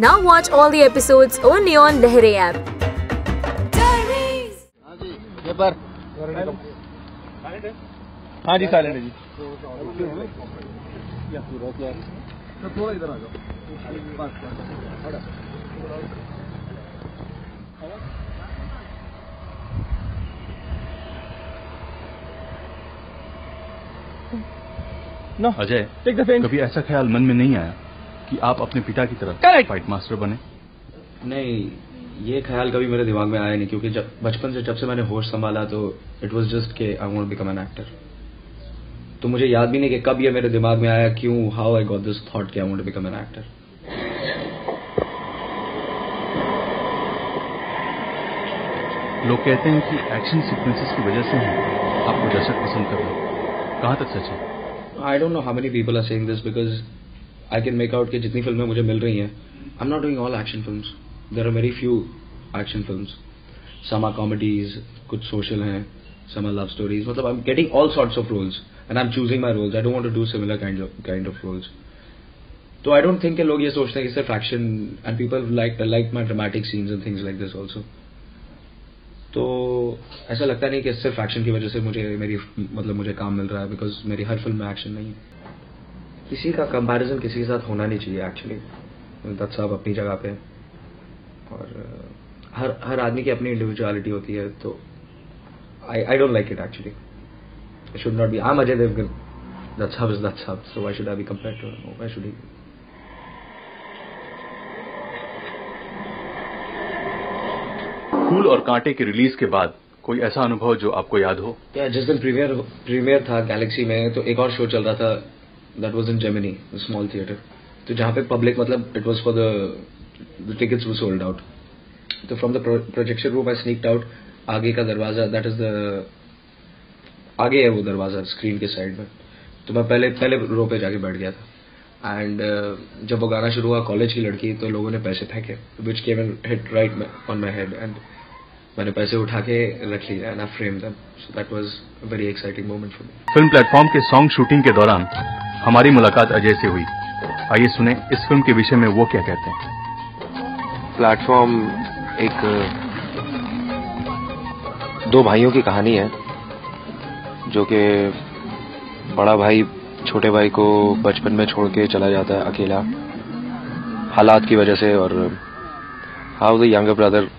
Now watch all the episodes only on Lehre app. हाँ जी silent है जी। थोड़ा इधर आ जाओ। अजय, कभी ऐसा ख्याल मन में नहीं आया कि आप अपने पिता की तरह फाइट मास्टर बने? नहीं, ये ख्याल कभी मेरे दिमाग में आया नहीं, क्योंकि जब से मैंने होश संभाला तो इट वाज जस्ट के I want to become an actor. तो मुझे याद भी नहीं कि कब ये मेरे दिमाग में आया, क्यों, how I got this thought कि I want to become an actor. लोग कहते हैं कि एक्शन सीक्वेंसेस की वजह से ही आपको दर्शक पसंद कर रहे हैं, कहाँ तक सच है? I don't know how many people are saying this because I can make out कि जितनी फिल्में मुझे मिल रही हैं, I'm not doing all action films. There are very few action films. Some are comedies, कुछ social हैं, some are love stories. मतलब I'm getting all sorts of roles and I'm choosing my roles. I don't want to do similar kind of roles. तो I don't think कि लोग ये सोचते हैं कि सिर्फ action, and people like my dramatic scenes and things like this also. तो ऐसा लगता नहीं कि सिर्फ एक्शन की वजह से मुझे काम मिल रहा है, बिकॉज मेरी हर फिल्म में एक्शन नहीं है। किसी का कंपैरिजन किसी के साथ होना नहीं चाहिए एक्चुअली। दैट्स सब अपनी जगह पे, और हर आदमी की अपनी इंडिविजुअलिटी होती है। तो I don't like it actually. I should not be, I am Ajay Devgn, that's how is that's how, so why should I be compared to, why should he? फूल और कांटे की रिलीज के बाद कोई ऐसा अनुभव जो आपको याद हो? जिस दिन प्रीमियर था गैलेक्सी में, तो एक और शो चल रहा था, that was in Gemini small theatre. तो जहाँ पे पब्लिक, मतलब it was for the tickets were sold out. तो from the projection room I sneaked out. आगे का दरवाजा, दैट इज द आगे है वो दरवाजा स्क्रीन के साइड में। तो मैं पहले रो पे जाके बैठ गया था। एंड जब वो गाना शुरू हुआ, कॉलेज की लड़की, तो लोगों ने पैसे फेंके, which came and hit right on my head, and मैंने पैसे उठा के रख लिए and I framed them. So that was a very exciting moment for me. Film Platform के सॉन्ग शूटिंग के दौरान हमारी मुलाकात अजय से हुई। आइए सुने इस फिल्म के विषय में वो क्या कहते हैं। प्लेटफॉर्म एक दो भाइयों की कहानी है, जो कि बड़ा भाई छोटे भाई को बचपन में छोड़ के चला जाता है अकेला हालात की वजह से, और how the younger brother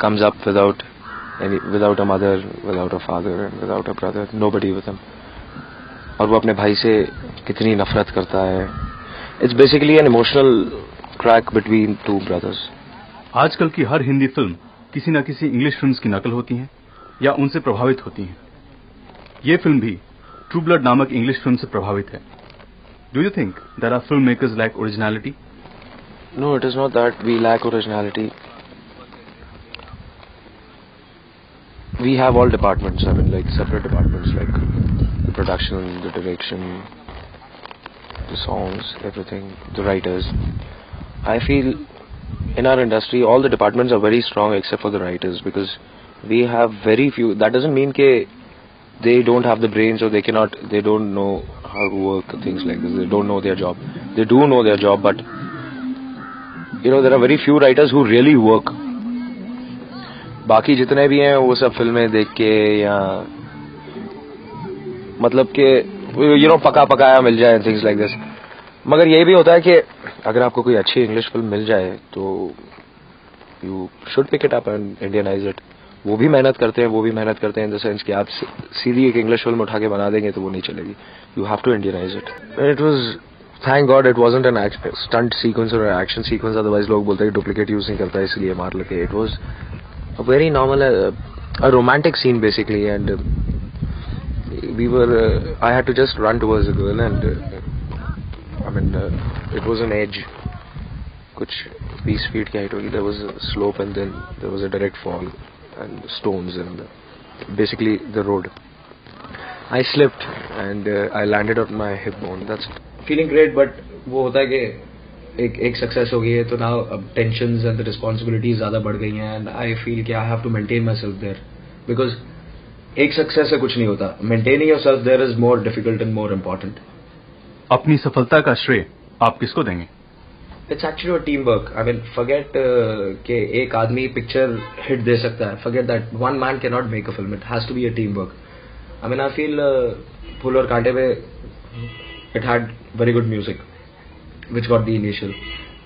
comes up without a mother, without a father, and without a brother, nobody with him. और वो अपने भाई से कितनी नफरत करता है। It's basically an emotional crack between two brothers. आजकल की हर हिंदी फिल्म किसी न किसी इंग्लिश फिल्म्स की नकल होती हैं या उनसे प्रभावित होती हैं। ये फिल्म भी ट्रू ब्लड नामक इंग्लिश फिल्म से प्रभावित है। Do you think there are filmmakers lack originality? No, it is not that we lack originality. We have all departments, I mean, like separate departments, like the production, the direction, the songs, everything, the writers. I feel in our industry all the departments are very strong except for the writers, because we have very few. That doesn't mean that they don't have the brains or they don't know how to work, things like this. They don't know their job. They do know their job, but there are very few writers who really work. बाकी जितने भी हैं वो सब फिल्में देख के, या मतलब कि पका पकाया मिल जाए, थिंग्स लाइक दिस। मगर ये भी होता है कि अगर आपको कोई अच्छी इंग्लिश फिल्म मिल जाए तो you should pick it up and Indianize it. वो भी मेहनत करते हैं इन द सेंस कि आप सीधी एक इंग्लिश फिल्म उठा के बना देंगे तो वो नहीं चलेगी। You have to Indianize it. It was, thank God it wasn't an stunt sequence और एक्शन सीक्वेंस, अदरवाइज लोग बोलते हैं डुप्लीकेट यूज नहीं करता इसलिए मार लेते। It was a very normal, a romantic scene basically, and I had to just run towards the girl, and it was an edge, kuch 20 feet ki height hogi. There was a slope and then there was a direct fall and stones and basically the road. I slipped and I landed on my hip bone. That's it. Feeling great, but वो होता है कि एक success हो गई है तो now अब टेंशंस एंड रिस्पॉन्सिबिलिटीज ज्यादा बढ़ गई हैं, एंड आई फील कि I have to maintain my self there, because एक सक्सेस से कुछ नहीं होता, maintaining your self there is more difficult and more important. अपनी सफलता का श्रेय आप किसको देंगे? It's actually a teamwork. I mean, forget कि एक आदमी picture hit दे सकता है. Forget that. One man cannot make a film. It has to be a teamwork. I mean, I feel फूल और कांटे पे it had very good music, which got the initial.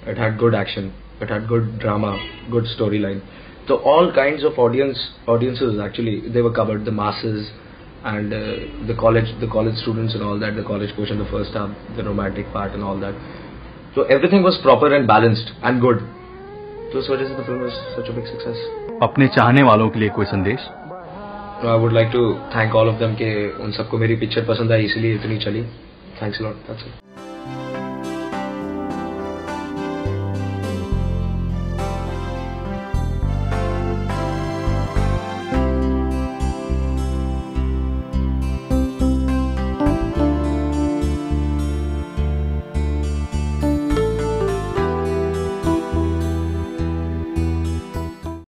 It had good action. It had good drama, good storyline. So all kinds of audiences actually they were covered. The masses and the college students and all that. The college portion, the first half, the romantic part and all that. So everything was proper and balanced and good. So इस वजह से the film was such a big success. अपने चाहने वालों के लिए कोई संदेश? I would like to thank all of them कि उन सबको मेरी पिक्चर पसंद आई इसलिए इतनी चली. Thanks a lot. That's it.